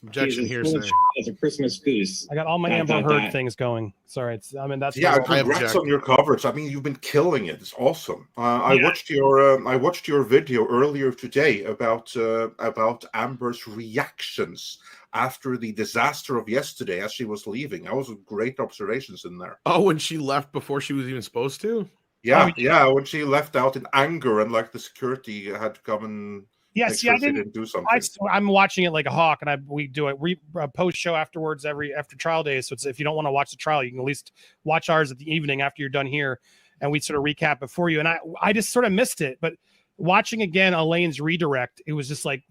Objection hearsay. As a Christmas goose. I got all my Amber Heard things going. Sorry, that's congrats on your coverage. I mean, you've been killing it. It's awesome. I watched your video earlier today about Amber's reactions after the disaster of yesterday as she was leaving. That was great observations in there. Oh, when she left before she was even supposed to? Yeah, when she left out in anger and like the security had to come and I didn't do something. I'm watching it like a hawk, and we do a post show afterwards after trial days. So if you don't want to watch the trial, you can at least watch ours at the evening after you're done here, and we sort of recap it for you. And I just sort of missed it, but watching again Elaine's redirect, it was just like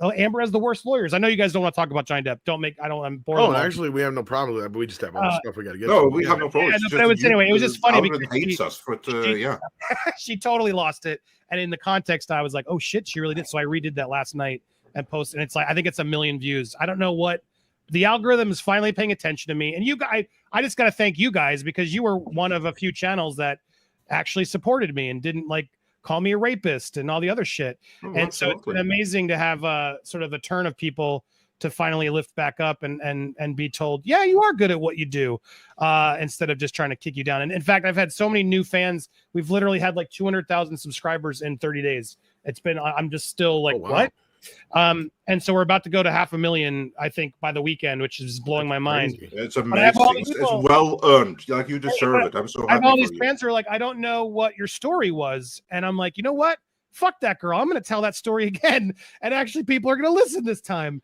Amber has the worst lawyers. I know you guys don't want to talk about Johnny Depp. I'm bored. Oh, actually, we have no problem with that, but we just have other stuff we got to get. No, we have no problem. But it was just funny because hates us, but she totally lost it. And in the context, I was like, oh shit, she really did. So I redid that last night and posted. And it's like, I think it's 1 million views. I don't know what the algorithm is finally paying attention to me. And you guys, I just got to thank you guys because you were one of a few channels that actually supported me and didn't like call me a rapist and all the other shit. And so it's been amazing to have sort of a turn of people to finally lift back up and be told, yeah, you are good at what you do, instead of just trying to kick you down. And in fact, I've had so many new fans. We've literally had like 200,000 subscribers in 30 days. It's been, I'm just still like, what? And so we're about to go to 500,000, I think, by the weekend, which is blowing my mind. It's amazing. It's well earned. Like, you deserve it. I'm so happy. I have all these fans who are like, I don't know what your story was. And I'm like, you know what? Fuck that girl. I'm going to tell that story again. And actually people are going to listen this time,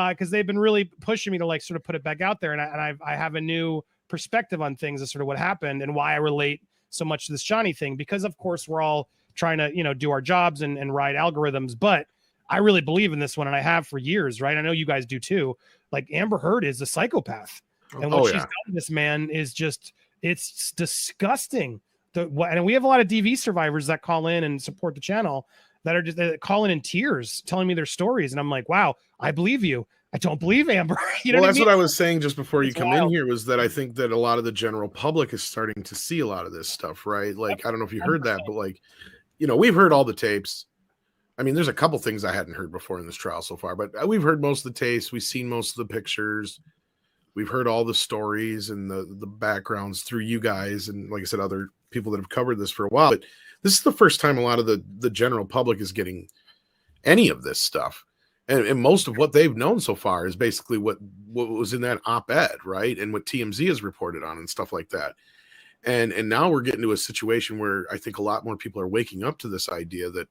because they've been really pushing me to like sort of put it back out there. And I have a new perspective on things as sort of what happened and why I relate so much to this Johnny thing, because of course we're all trying to, do our jobs and ride algorithms, but I really believe in this one. And I have for years, right? I know you guys do too. Like Amber Heard is a psychopath. And what she's done to this man is just, it's disgusting. And we have a lot of DV survivors that call in and support the channel that are just calling in tears, telling me their stories. And I'm like, wow, I believe you. I don't believe Amber. That's what I was saying just before you come in here, was that I think that a lot of the general public is starting to see a lot of this stuff, right? Like, I don't know if you heard that, but like, we've heard all the tapes. I mean, there's a couple things I hadn't heard before in this trial so far, but we've heard most of the tapes. We've seen most of the pictures. We've heard all the stories and the backgrounds through you guys. And like I said, other people that have covered this for a while, but this is the first time a lot of the general public is getting any of this stuff. And most of what they've known so far is basically what was in that op-ed, right? And what TMZ has reported on and stuff like that. And now we're getting to a situation where I think a lot more people are waking up to this idea that,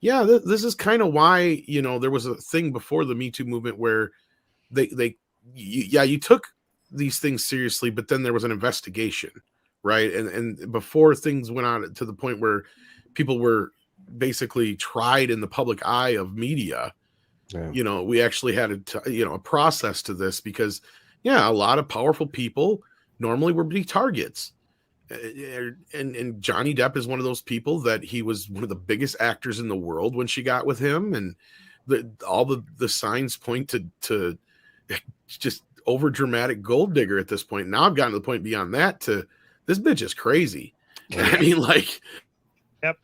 yeah, this is kind of why, there was a thing before the Me Too movement where you took these things seriously, but then there was an investigation, right? And before things went on to the point where people were basically tried in the public eye of media, we actually had a process to this because, a lot of powerful people normally would be targets. And Johnny Depp is one of those people that he was one of the biggest actors in the world when she got with him. And all the signs point to just over dramatic gold digger at this point. Now I've gotten to the point beyond that to this bitch is crazy. I mean, like, yep.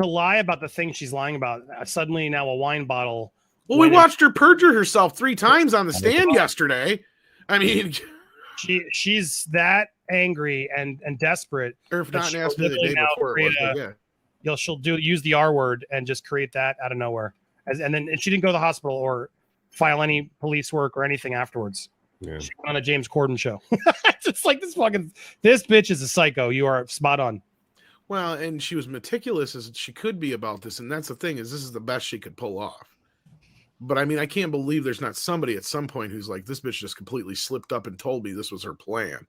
To lie about the thing she's lying about. Suddenly now a wine bottle. Well, we watched her perjure herself 3 times on the stand yesterday. I mean, she's that angry and desperate. Or if not nasty the day before, she'll use the R word and just create that out of nowhere. And she didn't go to the hospital or file any police work or anything afterwards. Yeah. She went on a James Corden show. Just like this bitch is a psycho. You are spot on. Well, and she was meticulous as she could be about this. And that's the thing, is this is the best she could pull off. But I mean, I can't believe there's not somebody at some point who's like, this bitch just completely slipped up and told me this was her plan.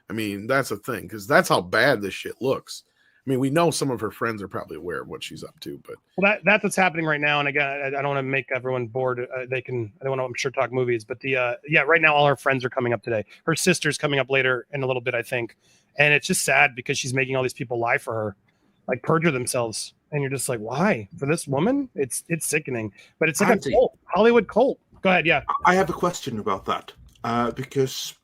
I mean, that's the thing, because that's how bad this shit looks. I mean, we know some of her friends are probably aware of what she's up to, but that's what's happening right now. And again, I don't want to make everyone bored. I don't want to, I'm sure, talk movies, but right now all her friends are coming up today. Her sister's coming up later in a little bit, I think. And it's just sad because she's making all these people lie for her, like perjure themselves. And you're just like, why? For this woman? It's sickening. But it's like a cult, Hollywood cult. Go ahead, yeah. I have a question about that, because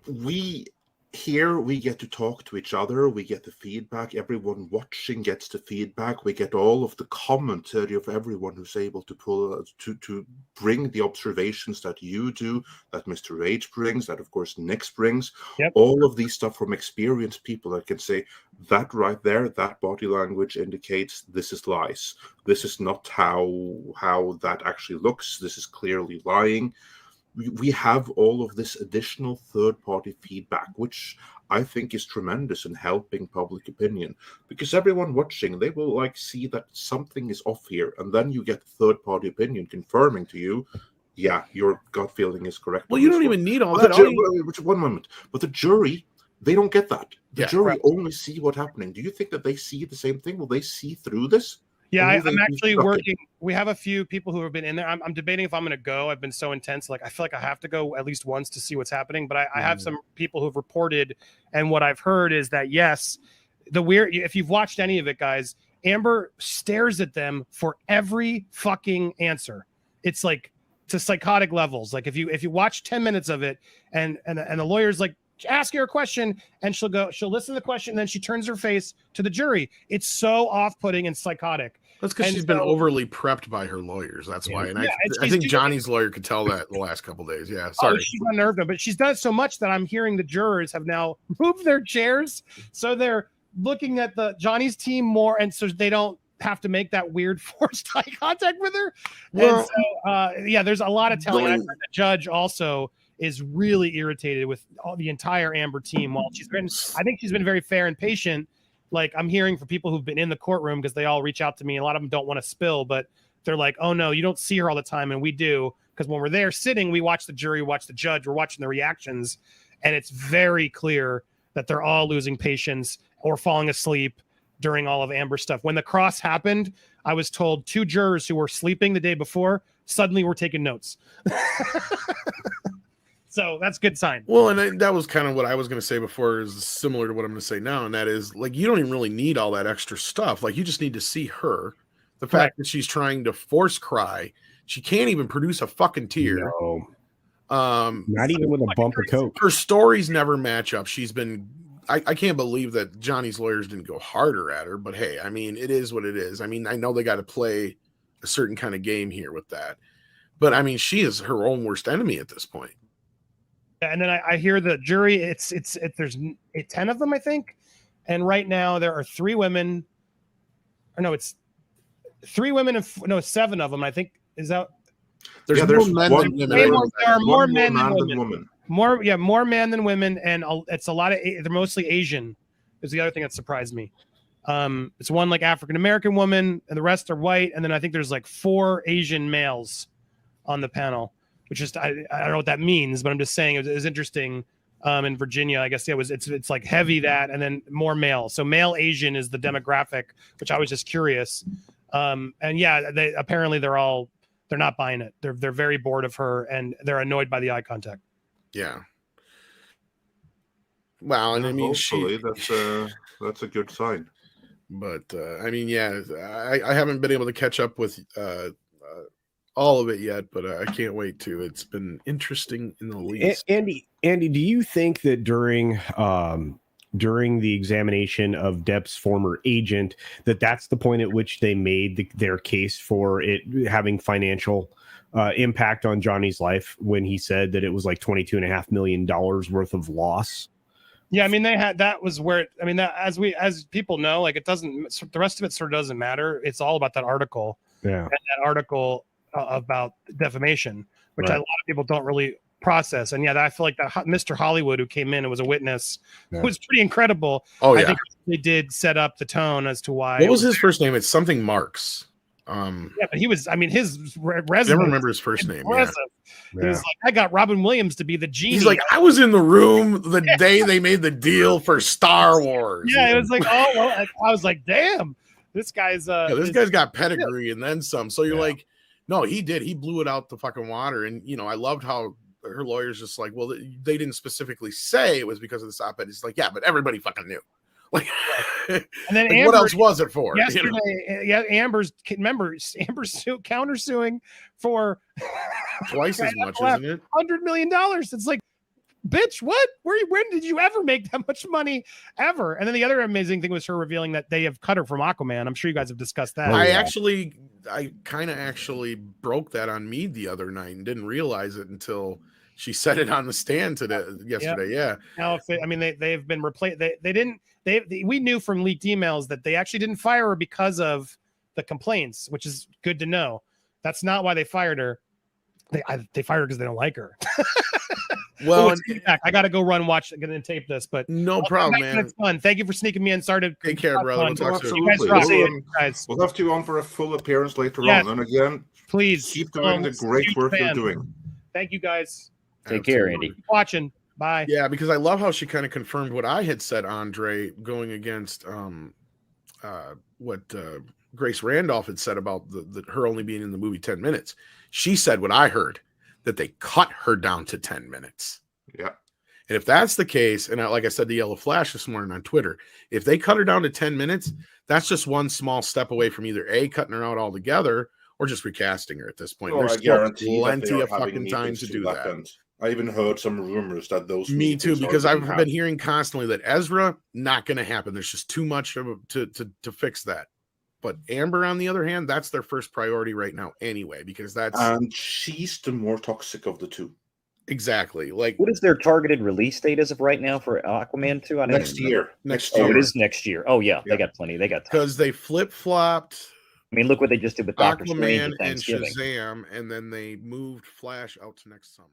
we here we get to talk to each other, we get the feedback, everyone watching gets the feedback, we get all of the commentary of everyone who's able to pull to bring the observations that you do, that Mr. H brings, that of course Nix brings. Yep. All of these stuff from experienced people that can say that right there, that body language indicates this is lies, this is not how that actually looks, this is clearly lying. We have all of this additional third-party feedback, which I think is tremendous in helping public opinion, because everyone watching, they will like see that something is off here, and then you get third-party opinion confirming to you, yeah, your gut feeling is correct. Well, you don't even need all that. One moment, but the jury, they don't get that. The jury right. only see what's happening. Do you think that they see the same thing? Will they see through this? Yeah, I'm actually working. We have a few people who have been in there. I'm debating if I'm going to go. I've been so intense. Like, I feel like I have to go at least once to see what's happening. But I have some people who've reported. And what I've heard is that, yes, if you've watched any of it, guys, Amber stares at them for every fucking answer. It's like to psychotic levels. Like if you watch 10 minutes of it and the lawyer's like, ask her a question, and she'll listen to the question, and then she turns her face to the jury. It's so off-putting and psychotic. That's because she's been overly prepped by her lawyers. That's why. And I think Johnny's lawyer could tell that the last couple of days. Yeah, sorry. She's unnerved him, but she's done it so much that I'm hearing the jurors have now moved their chairs, so they're looking at Johnny's team more, and so they don't have to make that weird forced eye contact with her. Well, and so, there's a lot of telling. I heard the judge also is really irritated with the entire Amber team. While I think she's been very fair and patient. Like, I'm hearing from people who've been in the courtroom, because they all reach out to me. A lot of them don't want to spill, but they're like, oh no, you don't see her all the time. And we do, because when we're there sitting, we watch the jury, watch the judge, we're watching the reactions. And it's very clear that they're all losing patience or falling asleep during all of Amber's stuff. When the cross happened, I was told 2 jurors who were sleeping the day before suddenly were taking notes. So that's a good sign. Well, and that was kind of what I was going to say before, is similar to what I'm going to say now. And that is, like, you don't even really need all that extra stuff. Like, you just need to see her. The fact that she's trying to force cry. She can't even produce a fucking tear. No. Not even with a bump of coke. Her stories never match up. She's been, I can't believe that Johnny's lawyers didn't go harder at her, but hey, I mean, it is what it is. I mean, I know they got to play a certain kind of game here with that, but I mean, she is her own worst enemy at this point. And then I hear the jury, there's 10 of them, I think. And right now there are 3 women, or no, it's 3 women and 7 of them. I think, is that? There's more men than women. There are more men than women. More men than women. And it's a lot of, they're mostly Asian is the other thing that surprised me. It's one like African-American woman and the rest are white. And then I think there's like 4 Asian males on the panel. Which is, I don't know what that means, but I'm just saying it was interesting in Virginia. I guess it's like heavy that, and then more male. So male Asian is the demographic, which I was just curious. And yeah, they're not buying it. They're very bored of her, and they're annoyed by the eye contact. Yeah. Wow, and I mean, that's a good sign. But I mean, yeah, I haven't been able to catch up with all of it yet, but I can't wait to. It's been interesting in the least. Andy, do you think that during the examination of Depp's former agent, that's the point at which they made their case for it having financial impact on Johnny's life, when he said that it was like $22.5 million worth of loss? Yeah, I mean, that was where, I mean, that as people know, like, it doesn't, the rest of it sort of doesn't matter. It's all about that article. Yeah. And that article about defamation, which a lot of people don't really process. And yeah, I feel like that Mr. Hollywood, who came in and was a witness, was pretty incredible. Oh yeah, I think they did set up the tone as to why. What was his first name? It's something Marks. Yeah, but he was, I mean, his resume. I never remember his first name. Yeah. He was like, I got Robin Williams to be the genie. He's like, I was in the room the day they made the deal for Star Wars. Yeah, it was like, oh, well, I was like, damn, this guy's this guy's got pedigree and then some. So you're like, no, he did. He blew it out the fucking water. And, you know, I loved how her lawyer's just like, well, they didn't specifically say it was because of this op-ed. It's like, yeah, but everybody fucking knew. Like, and then like, what else was it for? Yesterday, Amber's countersuing for twice as much, isn't it? $100 million. It's like, bitch, what? When did you ever make that much money ever? And then the other amazing thing was her revealing that they have cut her from Aquaman. I'm sure you guys have discussed that. I kind of actually broke that on me the other night and didn't realize it until she said it on the stand yesterday. Yeah. Now, they've been replaced. We knew from leaked emails that they actually didn't fire her because of the complaints, which is good to know. That's not why they fired her. They fired her because they don't like her. Well, I got to go watch, I'm going to tape this, but no problem, man. It's fun. Thank you for sneaking me in. Sorry to take care, brother. We'll talk soon. We'll have you on for a full appearance later on. And again, please keep doing the great work you're doing. Thank you, guys. Take care, Andy. Keep watching. Bye. Yeah, because I love how she kind of confirmed what I had said, Andre, going against what Grace Randolph had said about her only being in the movie 10 minutes. She said what I heard, that they cut her down to 10 minutes. Yeah. And if that's the case, and like I said, the Yellow Flash this morning on Twitter, if they cut her down to 10 minutes, that's just one small step away from either A, cutting her out altogether, or just recasting her at this point. There's plenty of fucking time to do that. I even heard some rumors that those. Me too, because I've been hearing constantly that Ezra, not going to happen. There's just too much to fix that. But Amber, on the other hand, that's their first priority right now anyway, because and she's the more toxic of the two. Exactly. Like, what is their targeted release date as of right now for Aquaman 2? Next year. Oh, it is next year. Oh yeah, they got plenty. They got time. Because they flip-flopped. I mean, look what they just did with Doctor Aquaman Strange and Shazam, and then they moved Flash out to next summer.